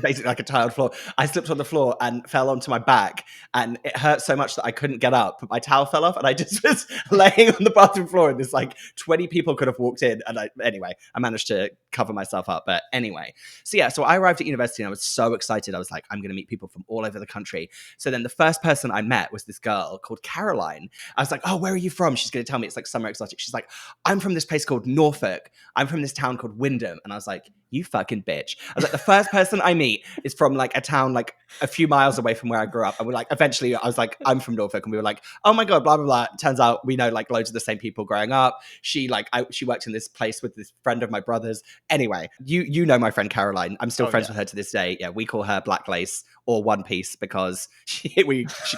basically like a tiled floor. I slipped on the floor and fell onto my back, and it hurt so much that I couldn't get up. My towel fell off and I just was laying on the bathroom floor, and this like 20 people could have walked in. And I managed to cover myself up. But anyway, so I arrived at university and I was so excited. I was like, I'm going to meet people from all over the country. So then the first person I met was this girl called Caroline. I was like, oh, where are you from? She's going to tell me it's like somewhere exotic. She's like, I'm from this place called Norfolk. I'm from this town called Wyndham. And I was like, you fucking bitch. I was like, the first person I meet is from like a town like a few miles away from where I grew up. And we're like, eventually I was like, I'm from Norfolk. And we were like, oh my God, blah, blah, blah. Turns out we know like loads of the same people growing up. She worked in this place with this friend of my brother's. Anyway, you know my friend Caroline. I'm still friends with her to this day. Yeah, we call her Black Lace or One Piece because she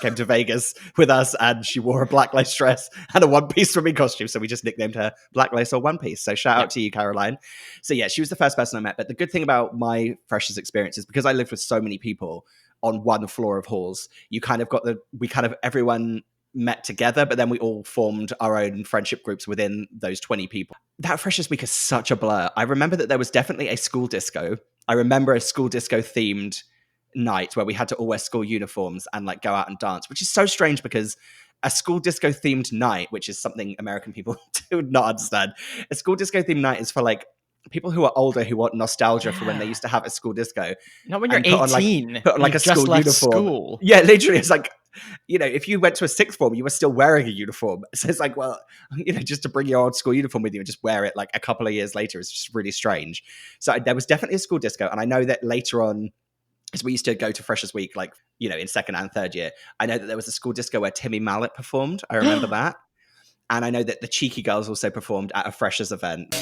came to Vegas with us and she wore a black lace dress and a One Piece swimming costume. So we just nicknamed her Black Lace or One Piece. So shout out to you, Caroline. So yeah, she was the first person I met. But the good thing about my freshers experience is because I lived with so many people on one floor of halls, everyone met together, but then we all formed our own friendship groups within those 20 people. That Freshers Week is such a blur. I remember that there was definitely a school disco. I remember a school disco themed night where we had to all wear school uniforms and like go out and dance, which is so strange because a school disco themed night, which is something American people do not understand. A school disco themed night is for like people who are older who want nostalgia for when they used to have a school disco. Not when you're 18. Put on like a school uniform. School. Yeah, literally. It's like, if you went to a sixth form, you were still wearing a uniform. So it's like, well, just to bring your old school uniform with you and just wear it like a couple of years later is just really strange. So there was definitely a school disco. And I know that later on because we used to go to Freshers Week, like, you know, in second and third year. I know that there was a school disco where Timmy Mallet performed. I remember that. And I know that the Cheeky Girls also performed at a Freshers event.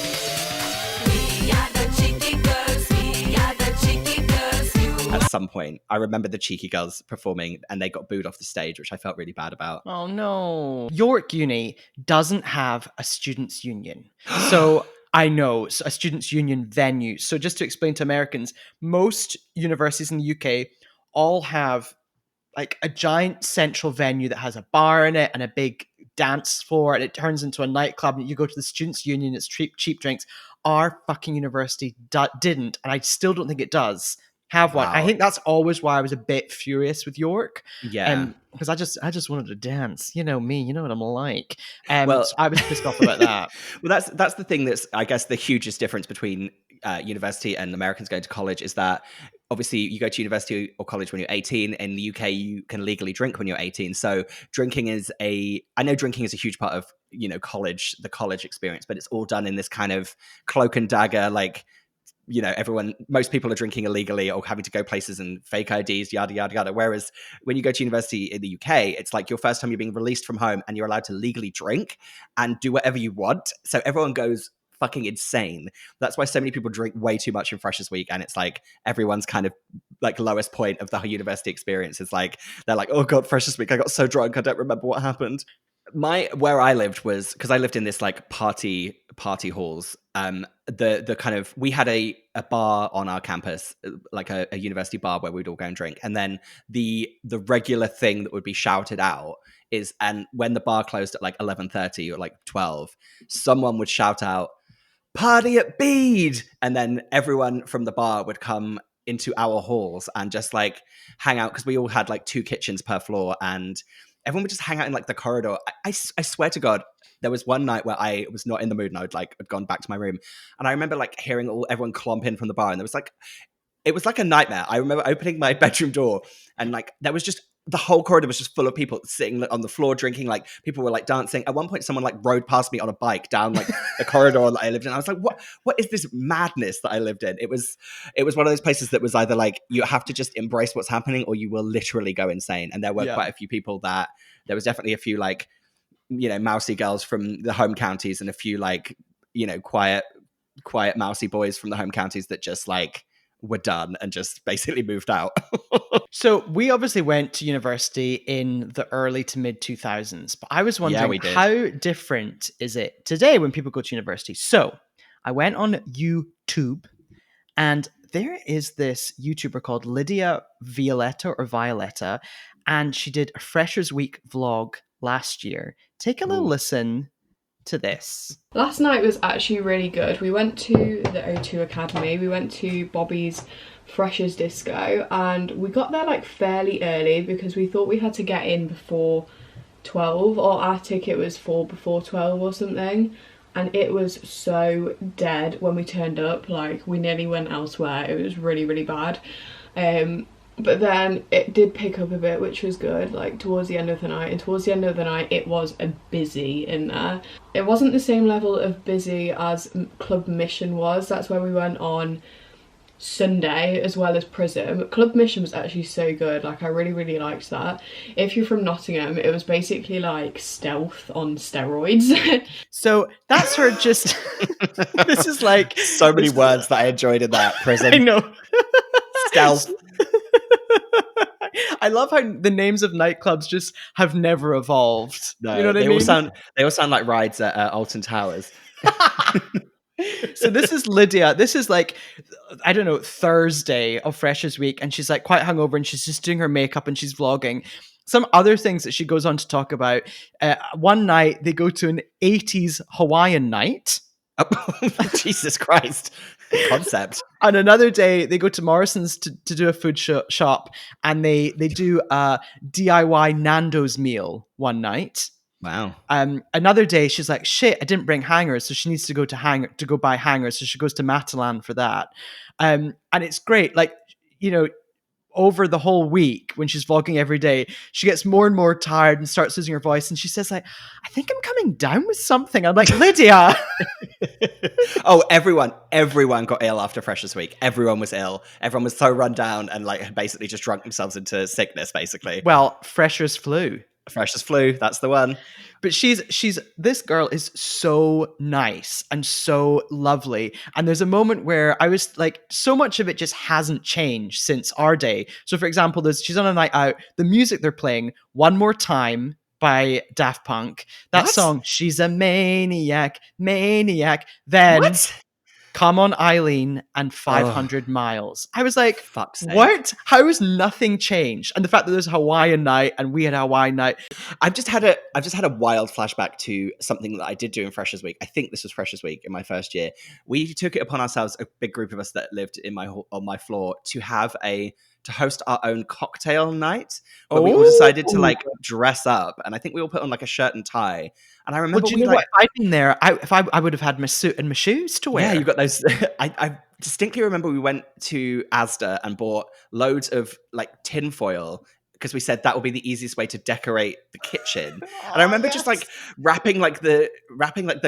At some point, I remember the Cheeky Girls performing and they got booed off the stage, which I felt really bad about. Oh no. York Uni doesn't have a students' union. So I know, so a students' union venue. So just to explain to Americans, most universities in the UK all have like a giant central venue that has a bar in it and a big dance floor, and it turns into a nightclub, and you go to the students' union, it's cheap drinks. Our fucking university didn't, and I still don't think it does have one. Wow. I think that's always why I was a bit furious with York. Yeah. Because I just wanted to dance. You know me, you know what I'm like. Well, so I was pissed off about that. Well, that's the thing that's, I guess, the hugest difference between university and Americans going to college is that obviously you go to university or college when you're 18. In the UK, you can legally drink when you're 18. So drinking is I know drinking is a huge part of, you know, the college experience, but it's all done in this kind of cloak and dagger, like, you know, most people are drinking illegally or having to go places and fake IDs, yada, yada, yada. Whereas when you go to university in the UK, it's like your first time you're being released from home and you're allowed to legally drink and do whatever you want. So everyone goes fucking insane. That's why so many people drink way too much in Freshers Week. And it's like everyone's kind of like lowest point of the whole university experience is like, they're like, oh God, Freshers Week, I got so drunk, I don't remember what happened. Where I lived was, because I lived in this like party halls. The kind of, we had a bar on our campus, like a university bar where we'd all go and drink. And then the regular thing that would be shouted out is, and when the bar closed at like 11:30 or like 12, someone would shout out, "Party at Bede!" And then everyone from the bar would come into our halls and just like hang out, because we all had like 2 kitchens per floor, and everyone would just hang out in like the corridor. I swear to God, there was one night where I was not in the mood and I'd gone back to my room, and I remember like hearing everyone clomp in from the bar, and it was like a nightmare. I remember opening my bedroom door and like there was just, the whole corridor was just full of people sitting on the floor drinking, like people were like dancing. At one point someone like rode past me on a bike down like the corridor that I lived in. I was like, what is this madness that I lived in? It was one of those places that was either like you have to just embrace what's happening or you will literally go insane. And there were quite a few people that, there was definitely a few like, you know, mousy girls from the home counties and a few like, you know, quiet mousy boys from the home counties that just like were done and just basically moved out. So we obviously went to university in the early to mid 2000s, but I was wondering how different is it today when people go to university? So I went on YouTube, and there is this YouTuber called Lydia Violetta, and she did a Freshers Week vlog last year. Take a little listen to this. Last night was actually really good. We went to the O2 Academy, we went to Bobby's Freshers Disco, and we got there like fairly early because we thought we had to get in before 12, or our ticket was for before 12 or something, and it was so dead when we turned up. Like, we nearly went elsewhere. It was really, really bad. But then it did pick up a bit, which was good, like towards the end of the night. And towards the end of the night, it was a busy in there. It wasn't the same level of busy as Club Mission was. That's where we went on Sunday, as well as Prism. Club Mission was actually so good. Like, I really, really liked that. If you're from Nottingham, it was basically like Stealth on steroids. So that's her just... This is like... So many words that I enjoyed in that. Prism. I know. Stealth. I love how the names of nightclubs just have never evolved. No, you know what I mean? They all sound like rides at Alton Towers. So this is Lydia. This is like, I don't know, Thursday of Freshers Week, and she's like quite hungover, and she's just doing her makeup and she's vlogging. Some other things that she goes on to talk about. One night they go to an 80s Hawaiian night. Jesus Christ. Concept. And another day they go to Morrison's to do a food shop, and they do a DIY Nando's meal one night. Wow. Another day she's like, shit, I didn't bring hangers, so she needs to go buy hangers, so she goes to Matalan for that. And it's great. Like, you know, over the whole week when she's vlogging every day, she gets more and more tired and starts losing her voice. And she says, like, I think I'm coming down with something. I'm like, Lydia. Oh, everyone got ill after Freshers Week. Everyone was ill. Everyone was so run down and like basically just drunk themselves into sickness, basically. Well, Freshers flu. Freshers flu, that's the one. But this girl is so nice and so lovely. And there's a moment where I was like, so much of it just hasn't changed since our day. So for example, she's on a night out, the music they're playing, One More Time by Daft Punk. That song, She's a Maniac. Then what? Come On Eileen and 500 Miles. I was like, what? How has nothing changed? And the fact that there's a Hawaiian night and we had a Hawaiian night. I've just had a wild flashback to something that I did do in Freshers Week. I think this was Freshers Week in my first year. We took it upon ourselves, a big group of us that lived on my floor, to host our own cocktail night. But we all decided to like dress up, and I think we all put on like a shirt and tie. And I remember, what? I'd been there. I would have had my suit and my shoes to wear. Yeah, you got those. I distinctly remember we went to Asda and bought loads of like tinfoil because we said that would be the easiest way to decorate the kitchen. And I remember just like wrapping like the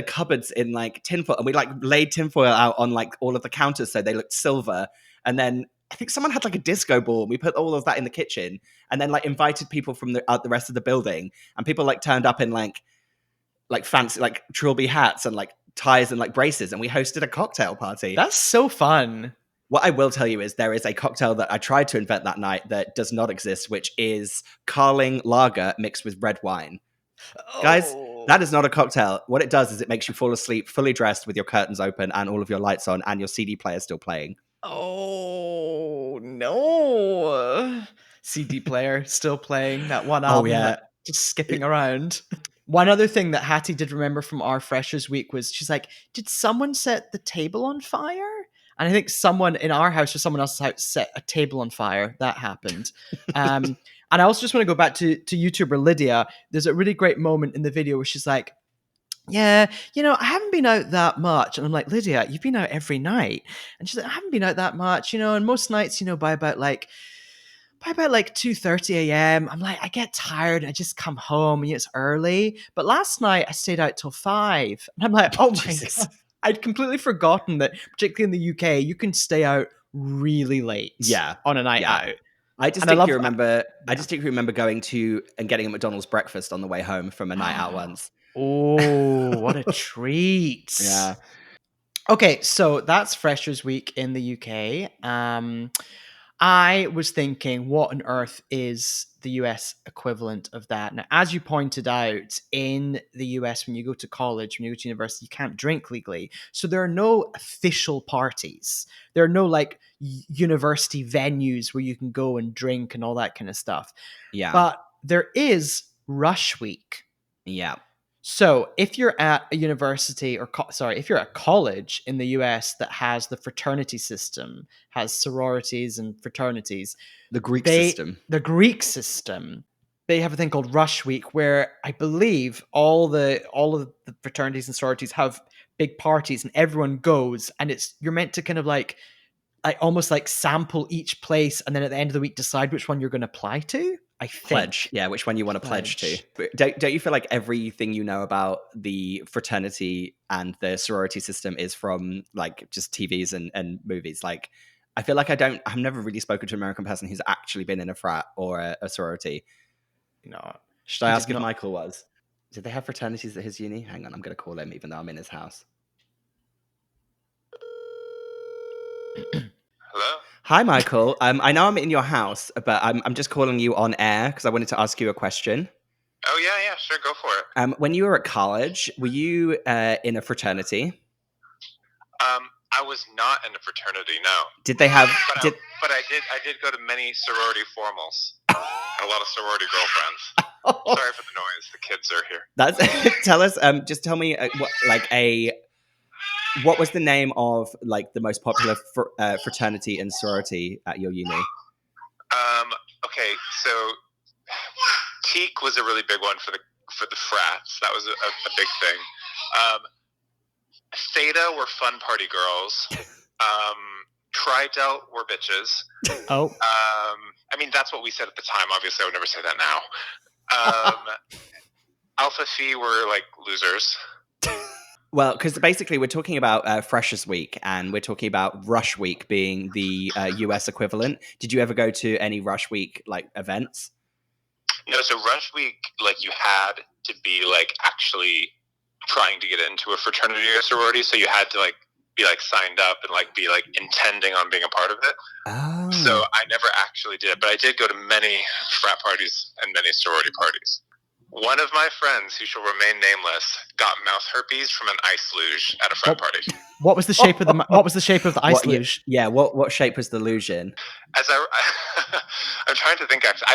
cupboards in like tinfoil, and we like laid tinfoil out on like all of the counters so they looked silver. And then I think someone had like a disco ball, and we put all of that in the kitchen, and then like invited people from the rest of the building, and people like turned up in like fancy like trilby hats and like ties and like braces, and we hosted a cocktail party. That's so fun. What I will tell you is there is a cocktail that I tried to invent that night that does not exist, which is Carling lager mixed with red wine. Guys, that is not a cocktail. What it does is it makes you fall asleep fully dressed with your curtains open and all of your lights on and your CD player still playing. Oh no. CD player still playing that one album. Oh yeah. Just skipping around. One other thing that Hattie did remember from our Freshers Week was she's like, did someone set the table on fire? And I think someone in our house or someone else's house set a table on fire. That happened. And I also just want to go back to YouTuber Lydia. There's a really great moment in the video where she's like, yeah, I haven't been out that much. And I'm like, Lydia, you've been out every night. And she's like, I haven't been out that much, and most nights, by about 2:30 a.m. I'm like, I get tired. I just come home and it's early. But last night I stayed out till 5. And I'm like, oh my God. I'd completely forgotten that, particularly in the UK, you can stay out really late on a night out. I distinctly remember going to and getting a McDonald's breakfast on the way home from a night out once. Oh, what a treat. Yeah. Okay, so that's Freshers Week in the UK. I was thinking, what on earth is the US equivalent of that? Now, as you pointed out, in the US, when you go to college, when you go to university, you can't drink legally. So there are no official parties. There are no like university venues where you can go and drink and all that kind of stuff. Yeah. But there is Rush Week. Yeah. So if you're at a university if you're at college in the US that has the fraternity system, has sororities and fraternities, the Greek system, they have a thing called Rush Week where I believe all of the fraternities and sororities have big parties and everyone goes, and you're meant to kind of like almost like sample each place and then at the end of the week decide which one you're going to apply to. I think. Pledge. Yeah, which one you want to pledge to. But don't you feel like everything you know about the fraternity and the sorority system is from like just TVs and movies? Like, I feel like I've never really spoken to an American person who's actually been in a frat or a sorority. Should I ask if Michael was? Did they have fraternities at his uni? Hang on, I'm going to call him even though I'm in his house. Hello? Hi, Michael. I know I'm in your house, but I'm just calling you on air because I wanted to ask you a question. Oh, yeah, sure, go for it. When you were at college, were you in a fraternity? I was not in a fraternity, no. Did they have... But I did go to many sorority formals. A lot of sorority girlfriends. Sorry for the noise, the kids are here. Tell me what was the name of like the most popular fraternity and sorority at your uni? Okay, so Teak was a really big one for the frats. That was a big thing. Theta were fun party girls. Tri-Delt were bitches. Oh. I mean, that's what we said at the time. Obviously, I would never say that now. Alpha Phi were like losers. Well, because basically we're talking about Freshers Week, and we're talking about Rush Week being the US equivalent. Did you ever go to any Rush Week like events? No, so Rush Week, like, you had to be like actually trying to get into a fraternity or sorority, so you had to like be like signed up and like be like intending on being a part of it. Oh. So I never actually did, but I did go to many frat parties and many sorority parties. One of my friends, who shall remain nameless, got mouth herpes from an ice luge at a frat party. What was the shape of the ice luge? Yeah, what shape was the luge in? I'm trying to think. Actually,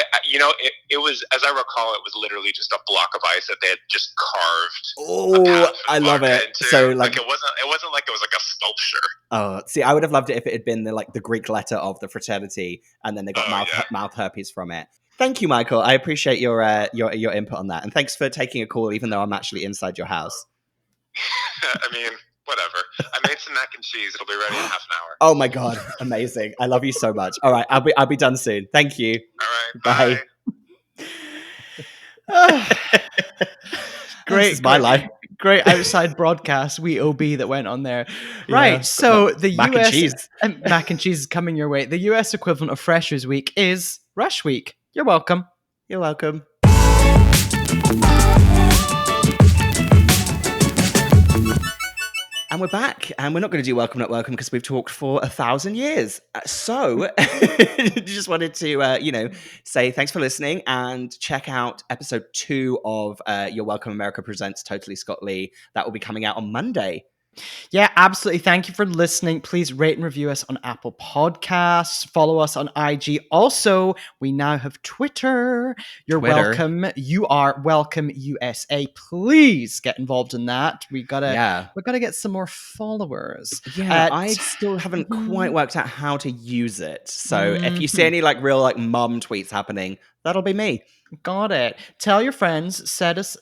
it was, as I recall, it was literally just a block of ice that they had just carved. Oh, I love it. Into. So it wasn't like it was like a sculpture. Oh, see, I would have loved it if it had been the Greek letter of the fraternity, and then they got mouth herpes from it. Thank you, Michael. I appreciate your input on that, and thanks for taking a call, even though I'm actually inside your house. I mean, whatever. I made some mac and cheese. It'll be ready in half an hour. Oh my god, amazing! I love you so much. All right, I'll be done soon. Thank you. All right, bye. Great, this is my life. Great outside broadcast, wee OB that went on there. Right, yeah. So the mac US and cheese. Mac and cheese is coming your way. The US equivalent of Freshers Week is Rush Week. You're welcome. You're welcome. And we're back, and we're not going to do Welcome Not Welcome because we've talked for 1,000 years. So, just wanted to, say thanks for listening and check out episode 2 of Your Welcome America Presents Totally Scott Lee. That will be coming out on Monday. Yeah, absolutely. Thank you for listening. Please rate and review us on Apple Podcasts. Follow us on IG. Also, we now have Twitter. You're welcome. You are welcome, USA. Please get involved in that. We gotta get some more followers. Yeah, I still haven't quite worked out how to use it. So if you see any like real like mum tweets happening, that'll be me. Got it. Tell your friends. Send us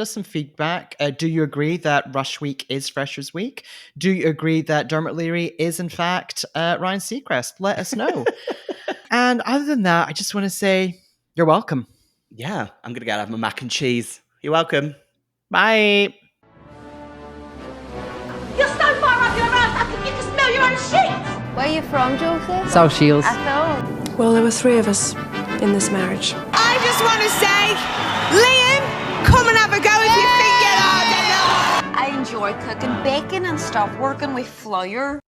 some feedback. Do you agree that Rush Week is Freshers Week? Do you agree that Dermot Leary is in fact Ryan Seacrest? Let us know. And other than that, I just want to say you're welcome. Yeah, I'm gonna get out of my mac and cheese. You're welcome. Bye. You're so far up your ass, I think you can smell your own shit. Where are you from, Joseph? South Shields. I thought. Well, there were 3 of us in this marriage. I just want to say, Liam, come and have a go if you think you're hard enough. I enjoy cooking bacon and stuff, working with flour.